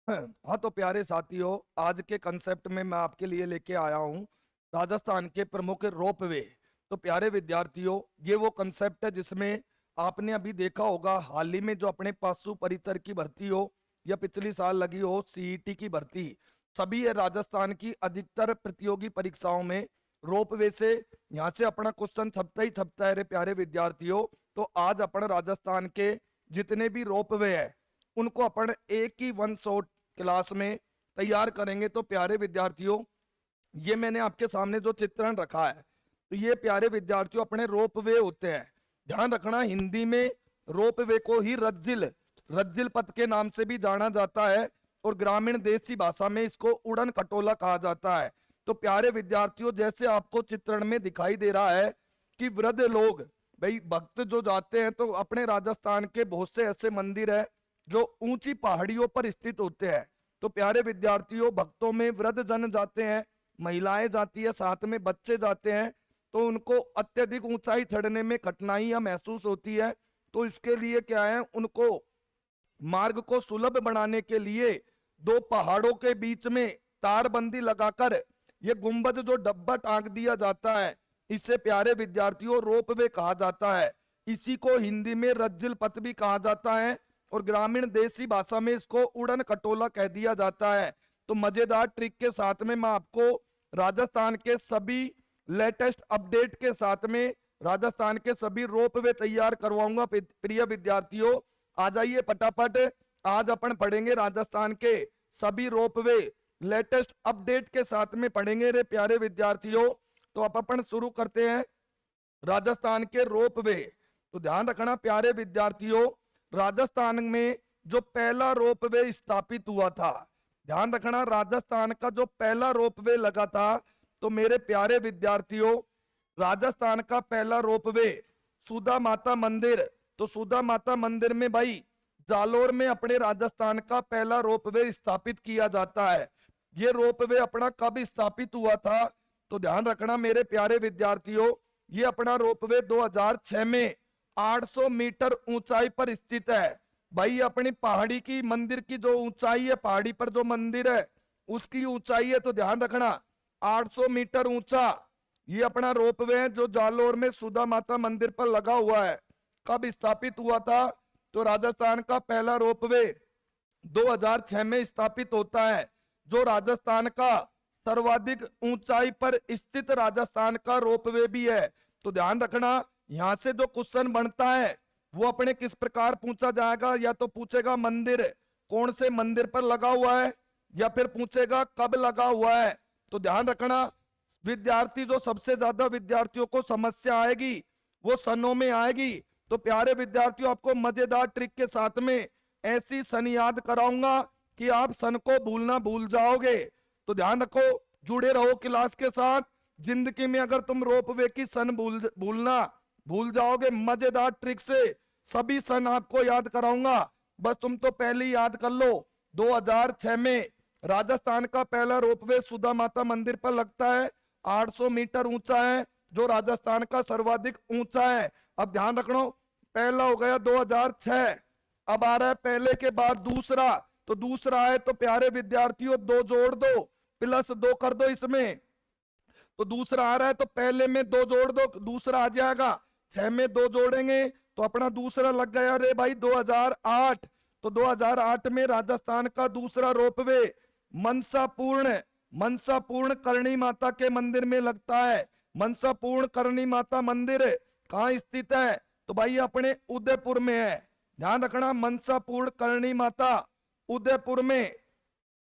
हाँ तो प्यारे साथियों, आज के कंसेप्ट में मैं आपके लिए लेके आया हूँ राजस्थान के प्रमुख रोपवे। तो प्यारे विद्यार्थियों, ये वो कंसेप्ट है जिसमें आपने अभी देखा होगा हाल ही में जो अपने पशु परिसर की भर्ती हो या पिछली साल लगी हो सीईटी की भर्ती, सभी ये राजस्थान की अधिकतर प्रतियोगी परीक्षाओं में रोपवे से यहाँ से अपना क्वेश्चन छपता ही छपता है रे प्यारे विद्यार्थियों। तो आज अपन राजस्थान के जितने भी रोपवे है उनको अपन एक ही वन शॉट क्लास में तैयार करेंगे। तो प्यारे विद्यार्थियों, ये मैंने आपके सामने जो चित्रण रखा है, तो ये प्यारे विद्यार्थियों अपने रोपवे होते हैं। ध्यान रखना, हिंदी में रोपवे को ही रज्जिल रज्जिल पथ के नाम से भी जाना जाता है और ग्रामीण देसी भाषा में इसको उड़न खटोला कहा जाता है। तो प्यारे विद्यार्थियों, जैसे आपको चित्रण में दिखाई दे रहा है कि वृद्ध लोग, भाई भक्त जो जाते हैं, तो अपने राजस्थान के बहुत से ऐसे मंदिर है जो ऊंची पहाड़ियों पर स्थित होते हैं। तो प्यारे विद्यार्थियों, भक्तों में वृद्ध जन जाते हैं, महिलाएं जाती है, साथ में बच्चे जाते हैं। तो उनको अत्यधिक ऊंचाई चढ़ने में कठिनाइयां महसूस होती है। तो इसके लिए क्या है, उनको मार्ग को सुलभ बनाने के लिए दो पहाड़ों के बीच में तारबंदी लगाकर ये गुंबद जो डब्बा टांग दिया जाता है, इससे प्यारे विद्यार्थियों रोपवे कहा जाता है। इसी को हिंदी में रज्जिल पथ भी कहा जाता है और ग्रामीण देसी भाषा में इसको उड़न खटोला कह दिया जाता है। तो मजेदार ट्रिक के साथ में मैं आपको राजस्थान के सभी लेटेस्ट अपडेट के साथ में राजस्थान के सभी रोपवे तैयार करवाऊंगा। प्रिय विद्यार्थियों, आ जाइए फटाफट, आज अपन पढ़ेंगे राजस्थान के सभी रोपवे लेटेस्ट अपडेट के साथ में पढ़ेंगे रे प्यारे विद्यार्थियों। तो अब अपन शुरू करते हैं राजस्थान के रोपवे। तो ध्यान रखना प्यारे विद्यार्थियों, राजस्थान में जो पहला रोपवे स्थापित हुआ था, ध्यान रखना राजस्थान का जो पहला रोपवे लगा था, तो मेरे प्यारे विद्यार्थियों राजस्थान का पहला रोपवे सुधा माता मंदिर। तो सुधा माता मंदिर में भाई जालोर में अपने राजस्थान का पहला रोपवे स्थापित किया जाता है। ये रोपवे अपना कब स्थापित हुआ था, तो ध्यान रखना मेरे प्यारे विद्यार्थियों, ये अपना रोपवे 2006 में 800 मीटर ऊंचाई पर स्थित है। भाई अपनी पहाड़ी की मंदिर की जो ऊंचाई है, पहाड़ी पर जो मंदिर है उसकी ऊंचाई है, तो ध्यान रखना 800 मीटर ऊंचा ये अपना रोपवे है जो जालोर में सुधा माता मंदिर पर लगा हुआ है। कब स्थापित हुआ था, तो राजस्थान का पहला रोपवे 2006 में स्थापित होता है, जो राजस्थान का सर्वाधिक ऊंचाई पर स्थित राजस्थान का रोपवे भी है। तो ध्यान रखना, यहां से जो क्वेश्चन बनता है वो अपने किस प्रकार पूछा जाएगा, या तो पूछेगा मंदिर कौन से मंदिर पर लगा हुआ है, या फिर पूछेगा कब लगा हुआ है। तो ध्यान रखना विद्यार्थी, जो सबसे ज्यादा विद्यार्थियों को समस्या आएगी वो सनों में आएगी। तो प्यारे विद्यार्थियों, आपको मजेदार ट्रिक के साथ में ऐसी सन याद कराऊंगा कि आप सन को भूलना भूल जाओगे। तो ध्यान रखो, जुड़े रहो क्लास के साथ। जिंदगी में अगर तुम रोपवे की सन भूलना भूल जाओगे, मजेदार ट्रिक से सभी सन आपको याद कराऊंगा। बस तुम तो पहले ही याद कर लो, 2006 में राजस्थान का पहला रोपवे सुधा माता मंदिर पर लगता है, 800 मीटर ऊंचा है, जो राजस्थान का सर्वाधिक ऊंचा है। अब ध्यान रखना, पहला हो गया 2006, अब आ रहा है पहले के बाद दूसरा। तो दूसरा है, तो प्यारे विद्यार्थियों दो जोड़ दो, प्लस दो कर दो इसमें। तो दूसरा आ रहा है, तो पहले में दो जोड़ दो, दूसरा आ जाएगा। 6 में दो जोड़ेंगे तो अपना दूसरा लग गया रे भाई 2008। तो 2008 में राजस्थान का दूसरा रोपवे मनसापूर्ण करणी माता के मंदिर में लगता है। मनसापूर्ण करणी माता मंदिर कहाँ स्थित है, तो भाई अपने उदयपुर में है। ध्यान रखना, मनसापूर्ण करणी माता उदयपुर में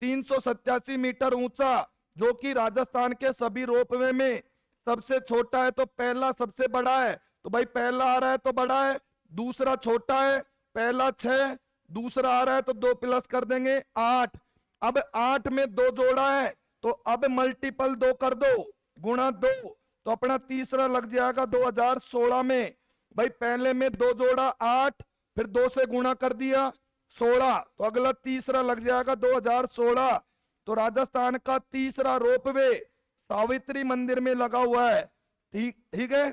387 मीटर ऊंचा, जो कि राजस्थान के सभी रोपवे में सबसे छोटा है। तो पहला सबसे बड़ा है, तो भाई पहला आ रहा है तो बड़ा है, दूसरा छोटा है, पहला 6, दूसरा आ रहा है तो 2 प्लस कर देंगे 8। अब 8 में 2 जोड़ा है, तो अब मल्टीपल 2 कर दो, गुणा 2, तो अपना तीसरा लग जाएगा 2016 में। भाई पहले में 2 जोड़ा 8, फिर 2 से गुणा कर दिया 16, तो अगला तीसरा लग जाएगा 2016। तो राजस्थान का तीसरा रोपवे सावित्री मंदिर में लगा हुआ है। ठीक है,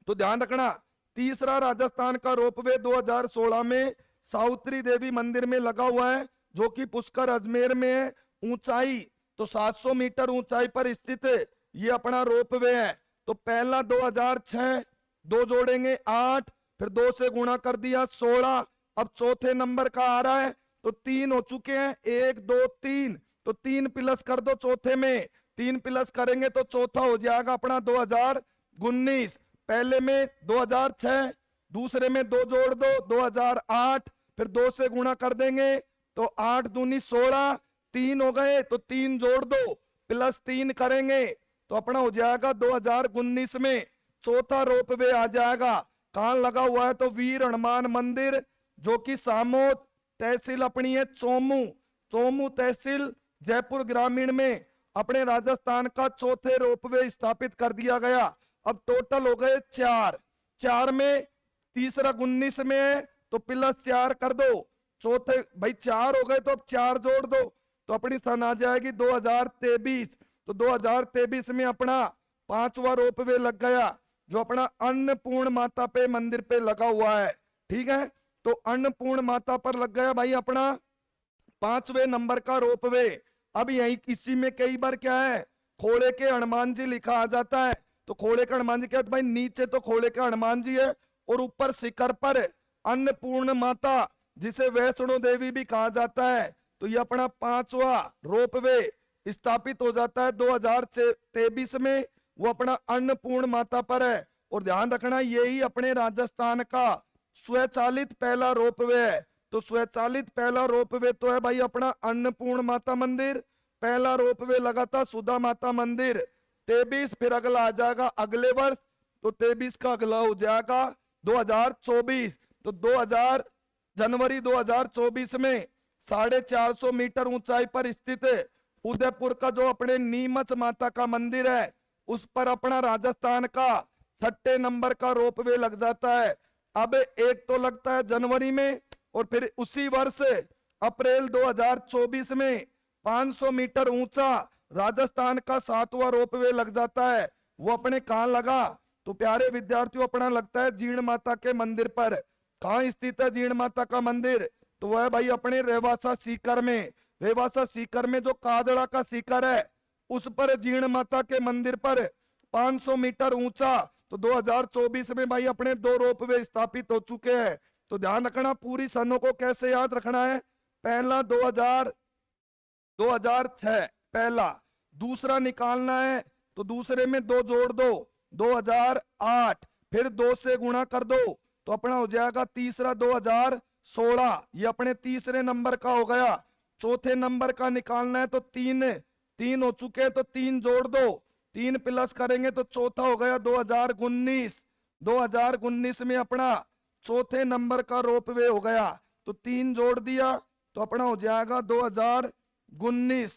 तो ध्यान रखना तीसरा राजस्थान का रोपवे 2016 में सावित्री देवी मंदिर में लगा हुआ है, जो कि पुष्कर अजमेर में है। ऊंचाई तो 700 मीटर ऊंचाई पर स्थित ये अपना रोपवे है। तो पहला 2006, 2 जोड़ेंगे 8, फिर 2 से गुणा कर दिया 16। अब चौथे नंबर का आ रहा है तो 3 हो चुके हैं, 1 2 3, तो 3 प्लस कर दो चौथे में, 3 प्लस करेंगे तो चौथा हो जाएगा अपना 2019। पहले में 2006, दूसरे में 2 जोड़ दो 2008, फिर 2 से गुणा कर देंगे तो 8 दूनी 16, 3 हो गए तो 3 जोड़ दो प्लस 3 करेंगे तो अपना हो जाएगा 2019 में चौथा रोपवे आ जाएगा। कहां लगा हुआ है तो वीर हनुमान मंदिर, जो कि सामोद तहसील अपनी है चोमू तहसील जयपुर ग्रामीण में अपने राजस्थान का चौथे रोपवे स्थापित कर दिया गया। अब टोटल हो गए 4 में, तीसरा 19 में है तो प्लस 4 कर दो, चौथे भाई 4 हो गए तो अब 4 जोड़ दो तो अपनी सन आ जाएगी 2023। तो 2023 में अपना 5वां रोपवे लग गया, जो अपना अन्नपूर्ण माता पे मंदिर पे लगा हुआ है। ठीक है, तो अन्नपूर्ण माता पर लग गया भाई अपना 5वें नंबर का रोपवे। अब यही इसी में कई बार क्या है, खोड़े के हनुमान जी लिखा आ जाता है। तो खोड़े के हनुमान जी क्या है भाई, नीचे तो खोड़े के हनुमान जी है और ऊपर शिखर पर अन्नपूर्ण माता, जिसे वैष्णो देवी भी कहा जाता है। तो ये अपना 5वां रोपवे स्थापित हो जाता है 2023 में, वो अपना अन्नपूर्ण माता पर है। और ध्यान रखना यही अपने राजस्थान का स्वचालित पहला रोपवे है। तो स्वचालित पहला रोपवे तो है भाई अपना अन्नपूर्ण माता मंदिर, पहला रोपवे लगा था सुधा माता मंदिर 23, फिर अगला आ जाएगा अगले वर्ष, तो 23 का अगला हो जाएगा 2024। तो जनवरी 2024 में 450 मीटर ऊंचाई पर स्थित उदयपुर का जो अपने नीमच माता का मंदिर है, उस पर अपना राजस्थान का 6ठे नंबर का रोपवे लग जाता है। अब एक तो लगता है जनवरी में, और फिर उसी वर्ष अप्रैल 2024 में 500 मीटर ऊंचा राजस्थान का 7वां रोपवे लग जाता है। वो अपने कहां लगा तो प्यारे विद्यार्थियों अपना लगता है जीर्ण माता के मंदिर पर। कहां स्थित है जीर्ण माता का मंदिर, तो वह है भाई अपने रेवासा सीकर में। रेवासा सीकर में जो कादड़ा का सीकर है, उस पर जीर्ण माता के मंदिर पर 500 मीटर ऊंचा। तो 2024 में भाई अपने 2 रोपवे स्थापित हो चुके हैं। तो ध्यान रखना पूरी सनों को कैसे याद रखना है। पहला 2006 पहला, दूसरा निकालना है तो दूसरे में 2 जोड़ दो 2008, फिर 2 से गुणा कर दो तो अपना हो जाएगा तीसरा 2016, ये अपने तीसरे नंबर का हो गया। चौथे नंबर का निकालना है तो 3 हो चुके हैं तो 3 जोड़ दो, 3 प्लस करेंगे तो चौथा हो गया 2019। 2019 में अपना चौथे नंबर का रोपवे हो गया, तो 3 जोड़ दिया तो अपना हो जाएगा 2019।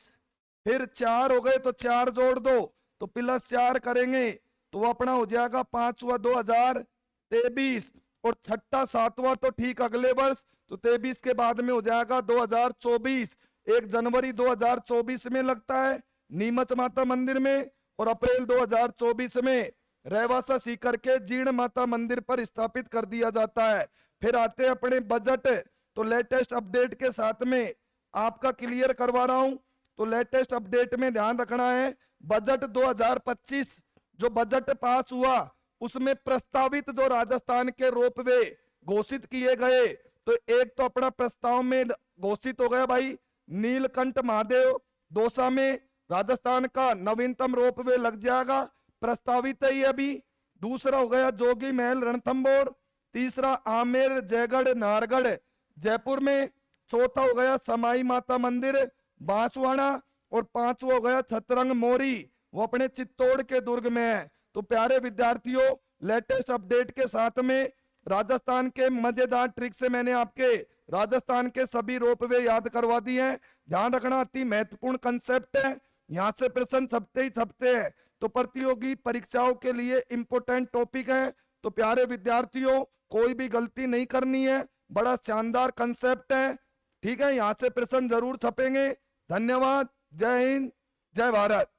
फिर 4 हो गए तो 4 जोड़ दो तो प्लस 4 करेंगे तो अपना हो जाएगा 5वां 2023, और 6ठा 7वां तो ठीक अगले वर्ष, तो 23 के बाद में हो जाएगा 2024। 1 जनवरी 2024 में लगता है नीमच माता मंदिर में, और अप्रैल 2024 में रेवासा सीकर के जीर्ण माता मंदिर पर स्थापित कर दिया जाता है। फिर आते हैं अपने बजट, तो लेटेस्ट अपडेट के साथ में आपका क्लियर करवा रहा हूं। तो लेटेस्ट अपडेट में ध्यान रखना है, बजट 2025 जो बजट पास हुआ उसमें प्रस्तावित जो राजस्थान के रोपवे घोषित किए गए, तो एक तो अपना प्रस्ताव में घोषित हो गया भाई नीलकंठ महादेव दौसा में राजस्थान का नवीनतम रोपवे लग जाएगा, प्रस्तावित है ये अभी। दूसरा हो गया जोगी महल रणथंभौर, तीसरा आमेर जयगढ़ नाहरगढ़ जयपुर में, चौथा हो गया समाई माता मंदिर बांसवाड़ा, और 5वां हो गया छतरंग मोरी, वो अपने चित्तौड़ के दुर्ग में है। तो प्यारे विद्यार्थियों लेटेस्ट अपडेट के साथ में राजस्थान के मजेदार ट्रिक से मैंने आपके राजस्थान के सभी रोपवे याद करवा दिए हैं। ध्यान रखना अति महत्वपूर्ण कंसेप्ट है, यहाँ से प्रश्न छपते ही छपते हैं, तो प्रतियोगी परीक्षाओं के लिए इंपोर्टेंट टॉपिक है। तो प्यारे विद्यार्थियों कोई भी गलती नहीं करनी है, बड़ा शानदार कंसेप्ट है, ठीक है। यहाँ से प्रश्न जरूर छपेंगे। धन्यवाद, जय हिंद, जय भारत।